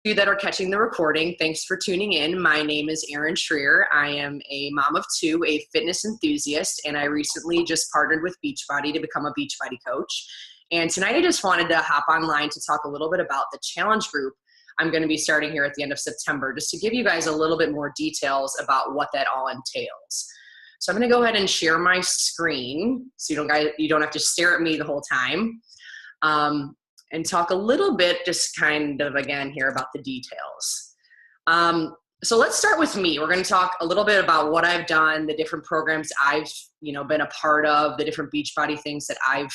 you that are catching the recording, thanks for tuning in. My name is Erin Schreier. I am a mom of two, a fitness enthusiast, and I recently just partnered with Beachbody to become a Beachbody coach. And tonight I just wanted to hop online to talk a little bit about the challenge group I'm going to be starting here at the end of September, just to give you guys a little bit more details about what that all entails. So I'm going to go ahead and share my screen so you don't have to stare at me the whole time. And talk a little bit just kind of again here about the details. So let's start with me. We're going to talk a little bit about what I've done, the different programs I've, been a part of, the different Beachbody things that I've,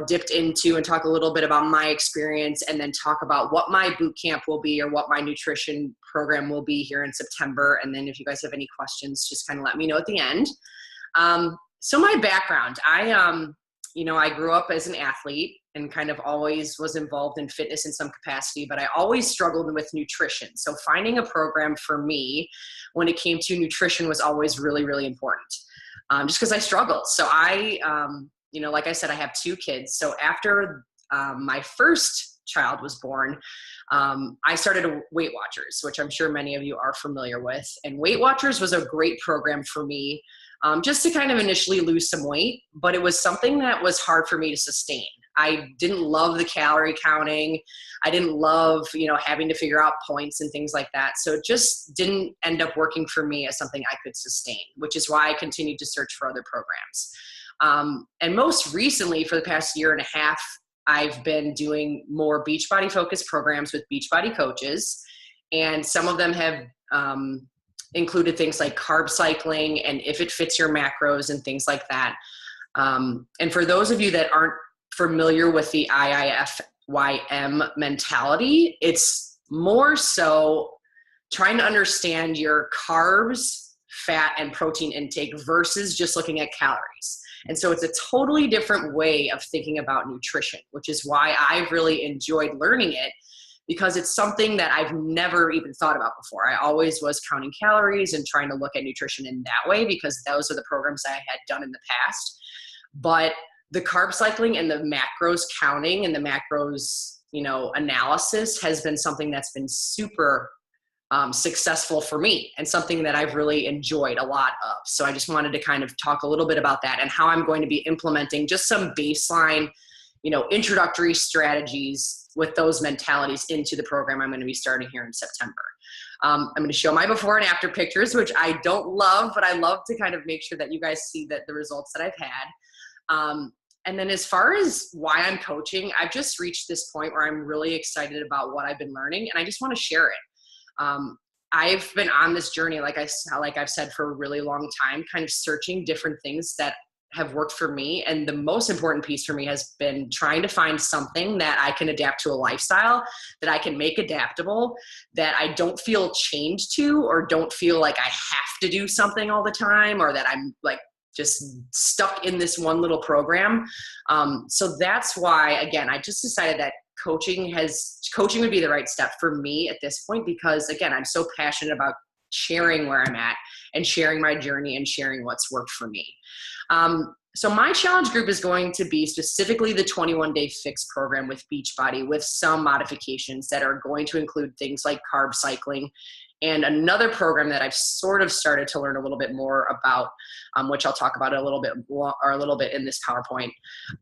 dipped into, and talk a little bit about my experience, and then talk about what my boot camp will be or what my nutrition program will be here in September. And then if you guys have any questions, just kind of let me know at the end. So my background, I grew up as an athlete and kind of always was involved in fitness in some capacity, but I always struggled with nutrition. So finding a program for me when it came to nutrition was always really, really important, just because I struggled. So like I said, I have two kids. So after my first child was born, I started Weight Watchers, which I'm sure many of you are familiar with. And Weight Watchers was a great program for me, just to kind of initially lose some weight, but it was something that was hard for me to sustain. I didn't love the calorie counting. I didn't love, having to figure out points and things like that. So it just didn't end up working for me as something I could sustain, which is why I continued to search for other programs. And most recently, for the past year and a half, I've been doing more Beachbody focused programs with Beachbody coaches. And some of them have included things like carb cycling and if it fits your macros and things like that. And for those of you that aren't familiar with the IIFYM mentality, it's more so trying to understand your carbs, fat, and protein intake versus just looking at calories. And so it's a totally different way of thinking about nutrition, which is why I've really enjoyed learning it, because it's something that I've never even thought about before. I always was counting calories and trying to look at nutrition in that way because those are the programs I had done in the past. But the carb cycling and the macros counting and the macros, analysis has been something that's been super successful for me and something that I've really enjoyed a lot of. So I just wanted to kind of talk a little bit about that and how I'm going to be implementing just some baseline, introductory strategies with those mentalities into the program I'm going to be starting here in September. I'm going to show my before and after pictures, which I don't love, but I love to kind of make sure that you guys see that the results that I've had. And then as far as why I'm coaching, I've just reached this point where I'm really excited about what I've been learning, and I just want to share it. I've been on this journey, like I've said, for a really long time, kind of searching different things that have worked for me. And the most important piece for me has been trying to find something that I can adapt to a lifestyle, that I can make adaptable, that I don't feel chained to, or don't feel like I have to do something all the time, or that I'm like just stuck in this one little program. So that's why, again, I just decided that coaching would be the right step for me at this point, because again, I'm so passionate about sharing where I'm at and sharing my journey and sharing what's worked for me. So my challenge group is going to be specifically the 21-day fix program with Beachbody, with some modifications that are going to include things like carb cycling, and another program that I've sort of started to learn a little bit more about, which I'll talk about a little bit in this PowerPoint.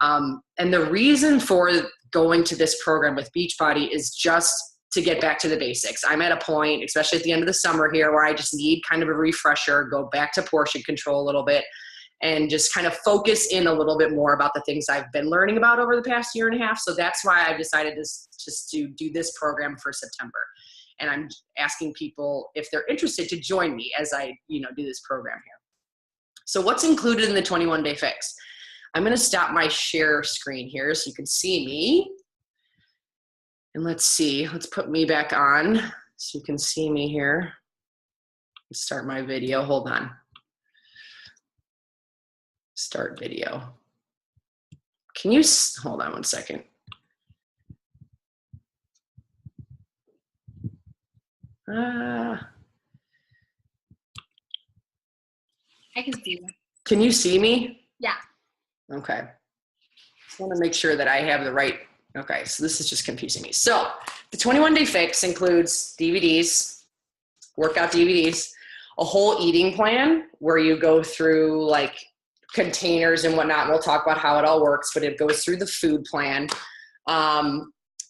And the reason for going to this program with Beachbody is just to get back to the basics. I'm at a point, especially at the end of the summer here, where I just need kind of a refresher, go back to portion control a little bit, and just kind of focus in a little bit more about the things I've been learning about over the past year and a half. So that's why I've decided to do this program for September. And I'm asking people if they're interested to join me as I, do this program here. So what's included in the 21-day fix? I'm going to stop my share screen here so you can see me. And let's put me back on so you can see me here. Let's start my video. Hold on. Start video. Can you, hold on one second. I can see you. Can you see me? Yeah. Okay. Just want to make sure that I have the right Okay, so this is just confusing me. So the 21-day fix includes DVDs, workout DVDs, a whole eating plan where you go through like containers and whatnot. We'll talk about how it all works, but it goes through the food plan.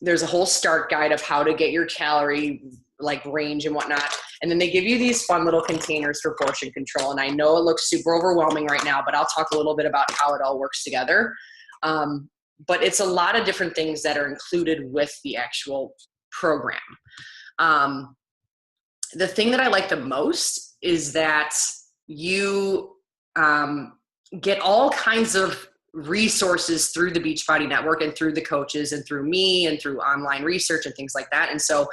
There's a whole start guide of how to get your calorie like range and whatnot. And then they give you these fun little containers for portion control. And I know it looks super overwhelming right now, but I'll talk a little bit about how it all works together. But it's a lot of different things that are included with the actual program. The thing that I like the most is that you get all kinds of resources through the Beachbody Network and through the coaches and through me and through online research and things like that. And so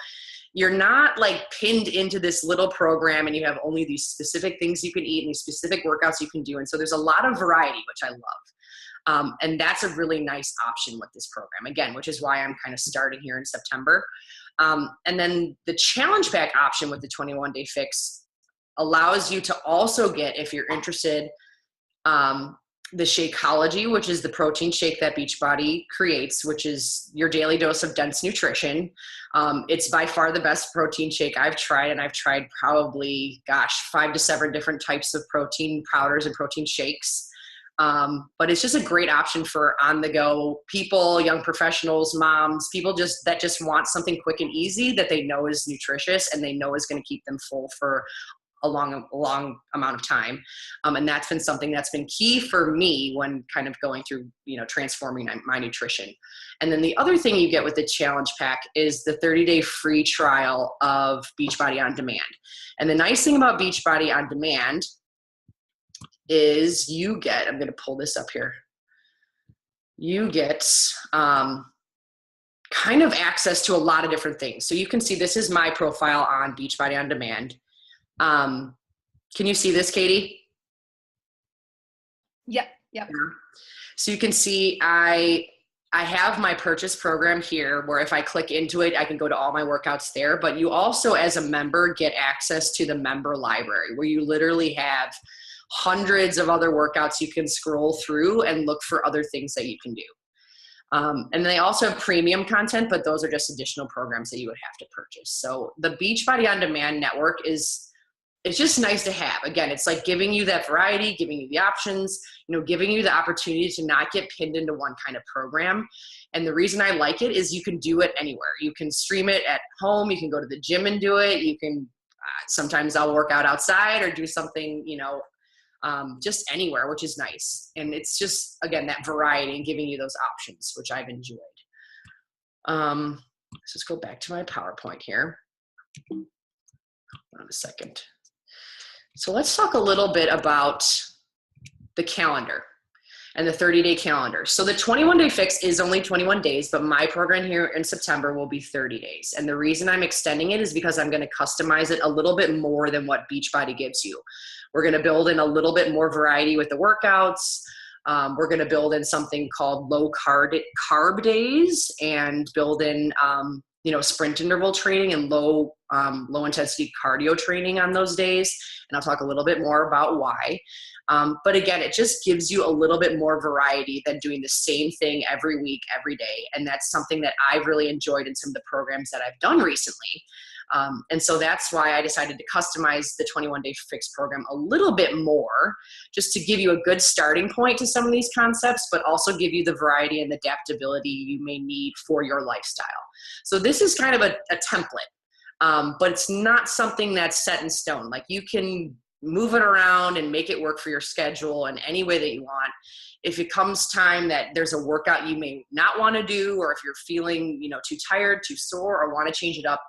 you're not like pinned into this little program and you have only these specific things you can eat and these specific workouts you can do. And so there's a lot of variety, which I love. And that's a really nice option with this program, again, which is why I'm kind of starting here in September. And then the challenge pack option with the 21-day fix allows you to also get, if you're interested, the Shakeology, which is the protein shake that Beachbody creates, which is your daily dose of dense nutrition. It's by far the best protein shake I've tried, and I've tried probably, 5 to 7 different types of protein powders and protein shakes. But it's just a great option for on-the-go people, young professionals, moms, people that just want something quick and easy that they know is nutritious and they know is going to keep them full for a long amount of time. And that's been something that's been key for me when kind of going through, transforming my nutrition. And then the other thing you get with the challenge pack is the 30-day free trial of Beachbody On Demand. And the nice thing about Beachbody On Demand is you get, I'm going to pull this up here. You get kind of access to a lot of different things. So you can see this is my profile on Beachbody On Demand. Can you see this, Katie? Yep. Yeah. So you can see I have my purchase program here where if I click into it, I can go to all my workouts there. But you also, as a member, get access to the member library where you literally have hundreds of other workouts you can scroll through and look for other things that you can do. And they also have premium content, but those are just additional programs that you would have to purchase. So the Beachbody On Demand network it's just nice to have. Again, it's like giving you that variety, giving you the options, giving you the opportunity to not get pinned into one kind of program. And the reason I like it is you can do it anywhere. You can stream it at home. You can go to the gym and do it. You can, sometimes I'll work out outside or do something, just anywhere, which is nice. And it's just, again, that variety and giving you those options, which I've enjoyed. Let's just go back to my PowerPoint here. Hold on a second. So let's talk a little bit about the calendar and the 30-day calendar. So the 21-day fix is only 21 days, but my program here in September will be 30 days. And the reason I'm extending it is because I'm going to customize it a little bit more than what Beachbody gives you. We're going to build in a little bit more variety with the workouts. We're going to build in something called low carb days and build in, sprint interval training and low intensity cardio training on those days. And I'll talk a little bit more about why. But again, it just gives you a little bit more variety than doing the same thing every week, every day. And that's something that I've really enjoyed in some of the programs that I've done recently. And so that's why I decided to customize the 21-day fix program a little bit more, just to give you a good starting point to some of these concepts, but also give you the variety and adaptability you may need for your lifestyle. So this is kind of a template, but it's not something that's set in stone. Like you can move it around and make it work for your schedule in any way that you want. If it comes time that there's a workout you may not want to do, or if you're feeling, too tired, too sore, or want to change it up,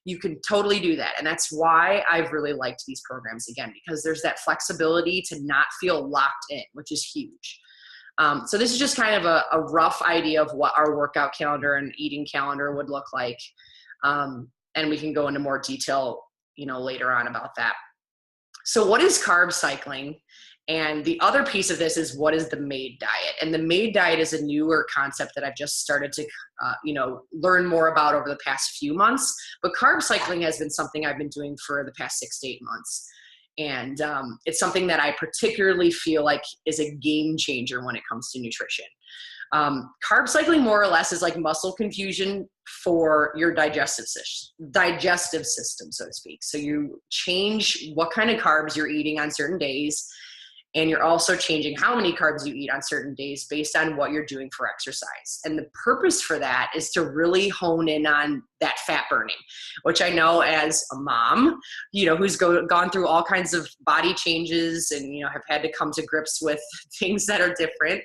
you can totally do that. And that's why I've really liked these programs, again, because there's that flexibility to not feel locked in, which is huge. So this is just kind of a rough idea of what our workout calendar and eating calendar would look like. And we can go into more detail, later on about that. So what is carb cycling? And the other piece of this is what is the MAID diet? And the MAID diet is a newer concept that I've just started to, learn more about over the past few months. But carb cycling has been something I've been doing for the past 6 to 8 months. And it's something that I particularly feel like is a game changer when it comes to nutrition. Carb cycling more or less is like muscle confusion for your digestive system, so to speak. So you change what kind of carbs you're eating on certain days, and you're also changing how many carbs you eat on certain days based on what you're doing for exercise. And the purpose for that is to really hone in on that fat burning, which I know as a mom, who's gone through all kinds of body changes and, have had to come to grips with things that are different.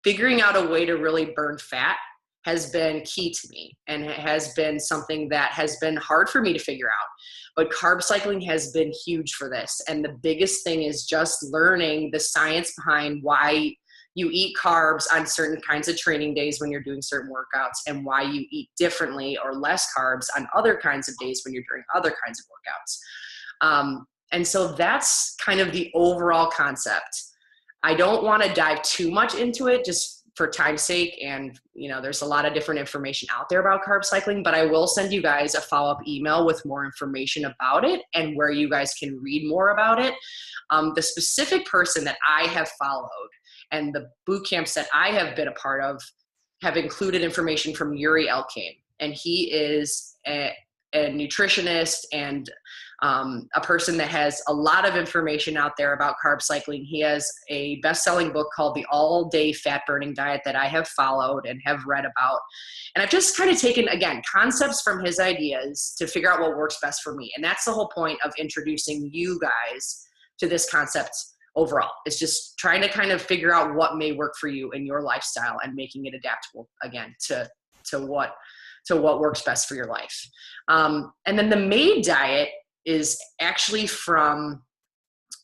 Figuring out a way to really burn fat has been key to me, and it has been something that has been hard for me to figure out. But carb cycling has been huge for this. And the biggest thing is just learning the science behind why you eat carbs on certain kinds of training days when you're doing certain workouts, and why you eat differently or less carbs on other kinds of days when you're doing other kinds of workouts. And so that's kind of the overall concept. I don't want to dive too much into it just for time's sake. And, there's a lot of different information out there about carb cycling, but I will send you guys a follow-up email with more information about it and where you guys can read more about it. The specific person that I have followed and the boot camps that I have been a part of have included information from Yuri Elkaim. And he is a nutritionist and a person that has a lot of information out there about carb cycling. He has a best-selling book called The All-Day Fat Burning Diet that I have followed and have read about. And I've just kind of taken, again, concepts from his ideas to figure out what works best for me. And that's the whole point of introducing you guys to this concept overall. It's just trying to kind of figure out what may work for you in your lifestyle and making it adaptable, again, to what works best for your life. And then the MAID diet is actually from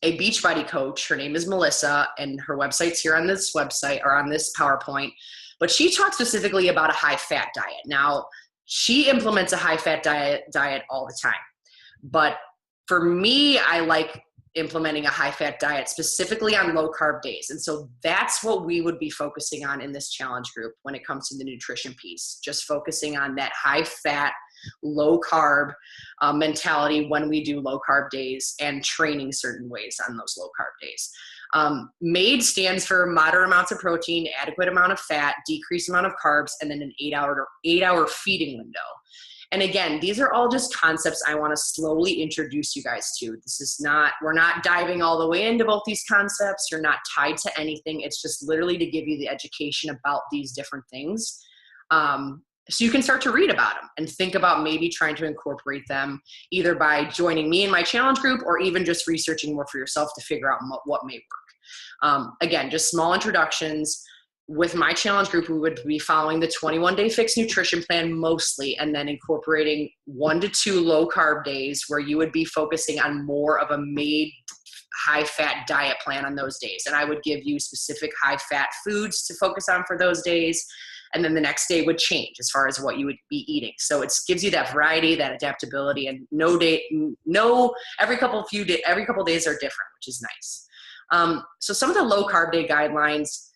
a Beachbody coach. Her name is Melissa, and her website's here on this website or on this PowerPoint. But she talks specifically about a high-fat diet. Now, she implements a high-fat diet all the time. But for me, I like implementing a high-fat diet specifically on low-carb days. And so that's what we would be focusing on in this challenge group when it comes to the nutrition piece, just focusing on that high-fat, low-carb mentality when we do low-carb days and training certain ways on those low-carb days. MAID stands for moderate amounts of protein, adequate amount of fat, decreased amount of carbs, and then an 8-hour feeding window. And again, these are all just concepts I want to slowly introduce you guys to. We're not diving all the way into both these concepts. You're not tied to anything. It's just literally to give you the education about these different things. So you can start to read about them and think about maybe trying to incorporate them either by joining me in my challenge group or even just researching more for yourself to figure out what may work. Again, just small introductions. With my challenge group, we would be following the 21-day fixed nutrition plan mostly, and then incorporating 1 to 2 low-carb days where you would be focusing on more of a MAID high-fat diet plan on those days. And I would give you specific high-fat foods to focus on for those days. And then the next day would change as far as what you would be eating. So it gives you that variety, that adaptability, and every couple of days are different, which is nice. So some of the low-carb day guidelines.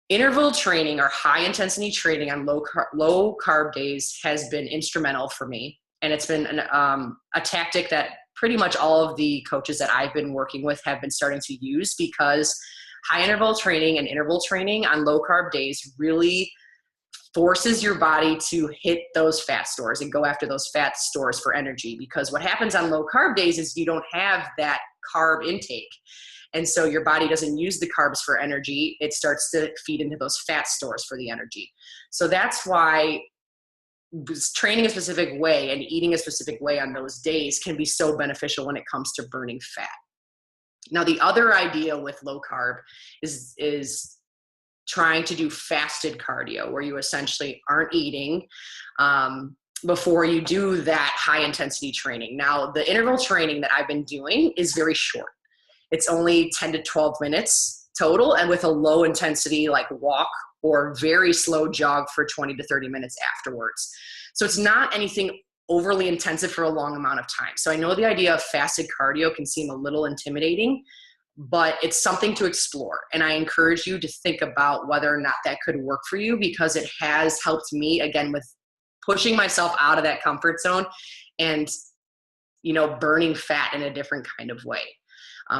Interval training or high intensity training on low carb days has been instrumental for me. And it's been a tactic that pretty much all of the coaches that I've been working with have been starting to use, because high interval training and interval training on low carb days really forces your body to hit those fat stores and go after those fat stores for energy. Because what happens on low carb days is you don't have that carb intake. And so your body doesn't use the carbs for energy. It starts to feed into those fat stores for the energy. So that's why training a specific way and eating a specific way on those days can be so beneficial when it comes to burning fat. Now, the other idea with low carb is trying to do fasted cardio, where you essentially aren't eating before you do that high intensity training. Now, the interval training that I've been doing is very short. It's only 10 to 12 minutes total, and with a low intensity like walk or very slow jog for 20 to 30 minutes afterwards. So it's not anything overly intensive for a long amount of time. So I know the idea of fasted cardio can seem a little intimidating, but it's something to explore. And I encourage you to think about whether or not that could work for you, because it has helped me, again, with pushing myself out of that comfort zone and, burning fat in a different kind of way.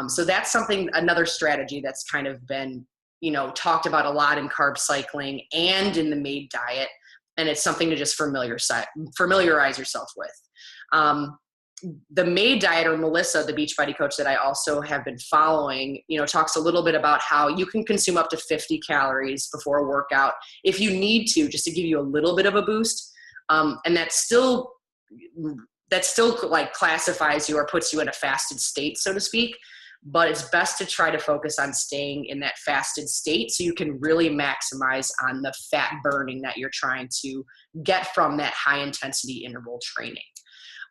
So that's another strategy that's kind of been talked about a lot in carb cycling and in the MAID diet. And it's something to just familiarize yourself with. The MAID diet, or Melissa, the Beachbody coach that I also have been following, talks a little bit about how you can consume up to 50 calories before a workout if you need to, just to give you a little bit of a boost. And that still like classifies you or puts you in a fasted state, so to speak. But it's best to try to focus on staying in that fasted state so you can really maximize on the fat burning that you're trying to get from that high intensity interval training.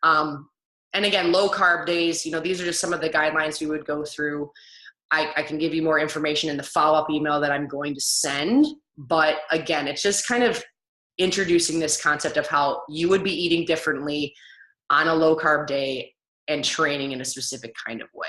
And again, low carb days, these are just some of the guidelines we would go through. I can give you more information in the follow-up email that I'm going to send. But again, it's just kind of introducing this concept of how you would be eating differently on a low carb day and training in a specific kind of way.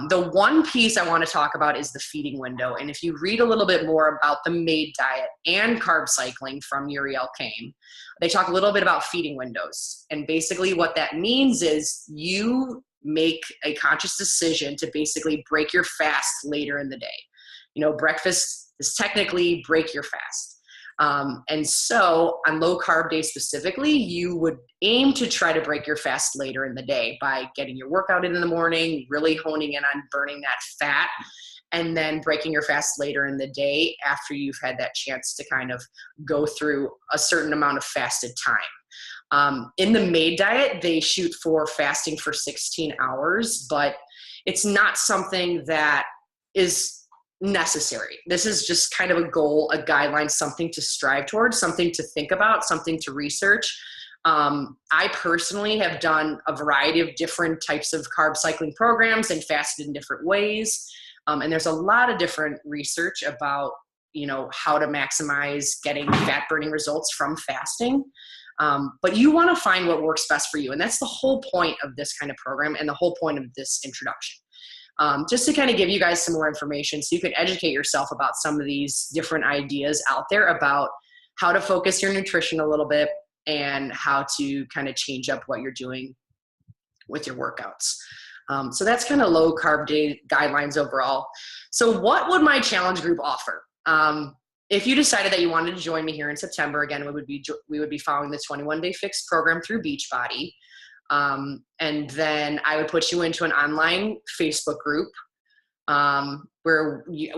The one piece I want to talk about is the feeding window. And if you read a little bit more about the MAID diet and carb cycling from Uriel Kane, they talk a little bit about feeding windows. And basically what that means is you make a conscious decision to basically break your fast later in the day. Breakfast is technically break your fast. And so on low carb days specifically, you would aim to try to break your fast later in the day by getting your workout in the morning, really honing in on burning that fat, and then breaking your fast later in the day after you've had that chance to kind of go through a certain amount of fasted time. In the MAID diet, they shoot for fasting for 16 hours, but it's not something that is necessary. This is just kind of a goal, a guideline, something to strive towards, something to think about, something to research. I personally have done a variety of different types of carb cycling programs and fasted in different ways. And there's a lot of different research about, how to maximize getting fat burning results from fasting. But you want to find what works best for you. And that's the whole point of this kind of program and the whole point of this introduction. Just to kind of give you guys some more information so you can educate yourself about some of these different ideas out there about how to focus your nutrition a little bit and how to kind of change up what you're doing with your workouts. So that's kind of low carb day guidelines overall. So what would my challenge group offer? If you decided that you wanted to join me here in September, again, we would be following the 21-day fix program through Beachbody. And then I would put you into an online Facebook group where we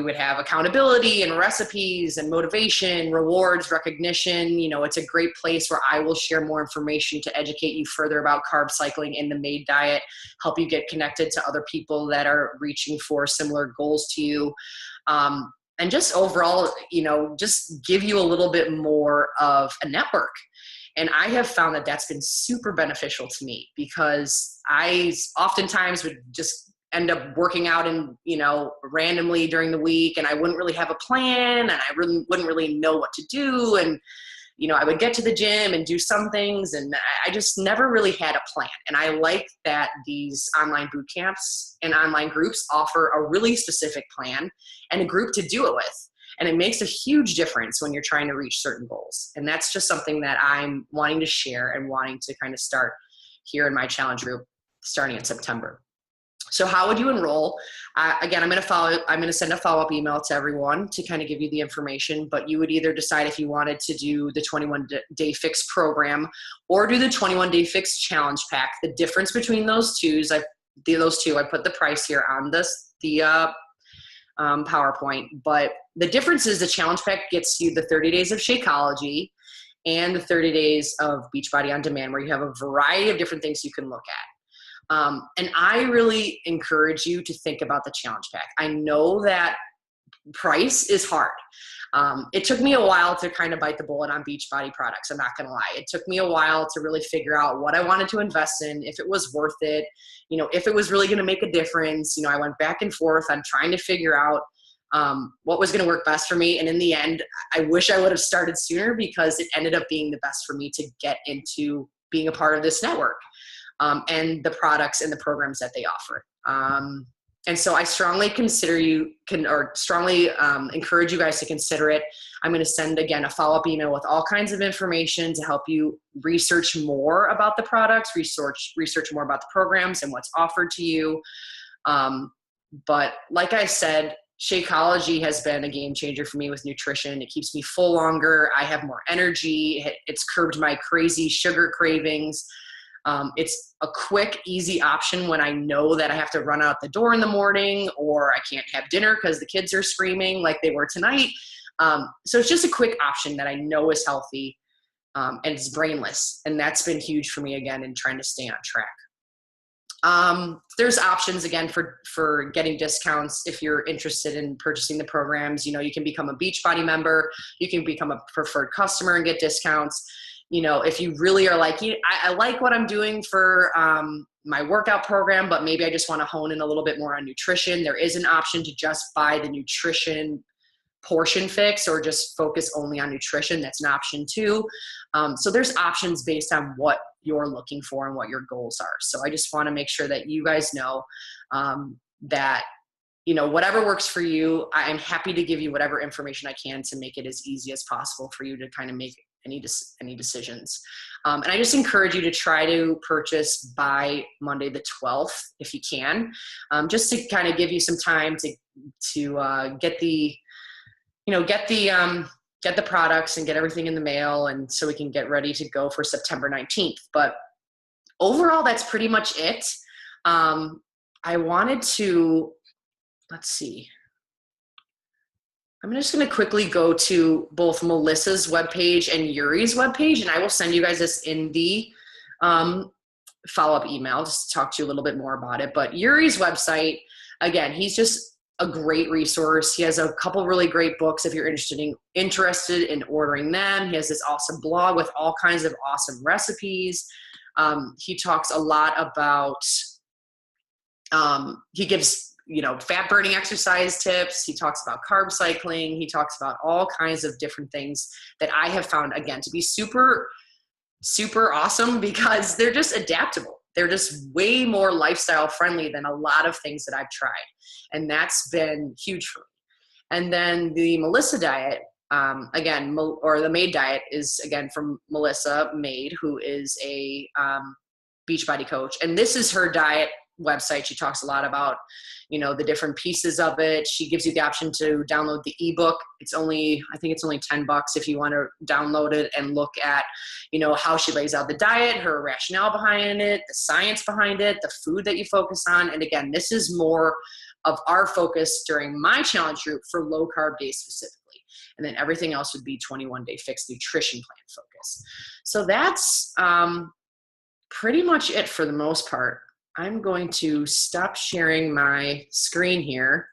would have accountability and recipes and motivation, rewards, recognition. It's a great place where I will share more information to educate you further about carb cycling in the MAID diet, help you get connected to other people that are reaching for similar goals to you. And just overall, just give you a little bit more of a network. And I have found that that's been super beneficial to me because I oftentimes would just end up working out and, randomly during the week, and I wouldn't really have a plan and I wouldn't really know what to do. And, I would get to the gym and do some things and I just never really had a plan. And I like that these online boot camps and online groups offer a really specific plan and a group to do it with. And it makes a huge difference when you're trying to reach certain goals. And that's just something that I'm wanting to share and wanting to kind of start here in my challenge group starting in September. So how would you enroll? Again, I'm going to send a follow-up email to everyone to kind of give you the information, but you would either decide if you wanted to do the 21-day fix program or do the 21-day fix challenge pack. The difference between those two, I put the price here on the PowerPoint, but the difference is the challenge pack gets you the 30 days of Shakeology and the 30 days of Beachbody on Demand, where you have a variety of different things you can look at. And I really encourage you to think about the challenge pack. I know that price is hard. It took me a while to kind of bite the bullet on Beachbody products. I'm not going to lie. It took me a while to really figure out what I wanted to invest in, if it was worth it, if it was really going to make a difference. I went back and forth on trying to figure out what was going to work best for me. And in the end, I wish I would have started sooner because it ended up being the best for me to get into being a part of this network. And the products and the programs that they offer. And so I strongly encourage you guys to consider it. I'm going to send, again, a follow-up email with all kinds of information to help you research more about the products, research more about the programs and what's offered to you. But like I said, Shakeology has been a game changer for me with nutrition. It keeps me full longer. I have more energy. It's curbed my crazy sugar cravings. It's a quick, easy option when I know that I have to run out the door in the morning or I can't have dinner because the kids are screaming like they were tonight. So it's just a quick option that I know is healthy, and it's brainless. And that's been huge for me again in trying to stay on track. There's options again for getting discounts if you're interested in purchasing the programs. You can become a Beachbody member, you can become a preferred customer and get discounts. If you really are like, I like what I'm doing for my workout program, but maybe I just want to hone in a little bit more on nutrition. There is an option to just buy the nutrition portion fix or just focus only on nutrition. That's an option too. So there's options based on what you're looking for and what your goals are. So I just want to make sure that you guys know that, whatever works for you, I'm happy to give you whatever information I can to make it as easy as possible for you to kind of make any decisions. And I just encourage you to try to purchase by Monday the 12th if you can, just to kind of give you some time to get the products and get everything in the mail, and so we can get ready to go for September 19th. But overall, that's pretty much it. I wanted to, let's see. I'm just going to quickly go to both Melissa's webpage and Yuri's webpage, and I will send you guys this in the follow-up email just to talk to you a little bit more about it. But Yuri's website, again, he's just a great resource. He has a couple really great books if you're interested in ordering them. He has this awesome blog with all kinds of awesome recipes. He talks a lot about, he gives fat burning exercise tips. He talks about carb cycling. He talks about all kinds of different things that I have found, again, to be super, super awesome because they're just adaptable. They're just way more lifestyle friendly than a lot of things that I've tried. And that's been huge for me. And then the Melissa diet, again, or the Made diet is again from Melissa Made, who is a Beachbody coach. And this is her diet website. She talks a lot about, the different pieces of it. She gives you the option to download the ebook. I think it's only $10 if you want to download it and look at, how she lays out the diet, her rationale behind it, the science behind it, the food that you focus on. And again, this is more of our focus during my challenge group for low carb days specifically. And then everything else would be 21-day fixed nutrition plan focus. So that's pretty much it for the most part. I'm going to stop sharing my screen here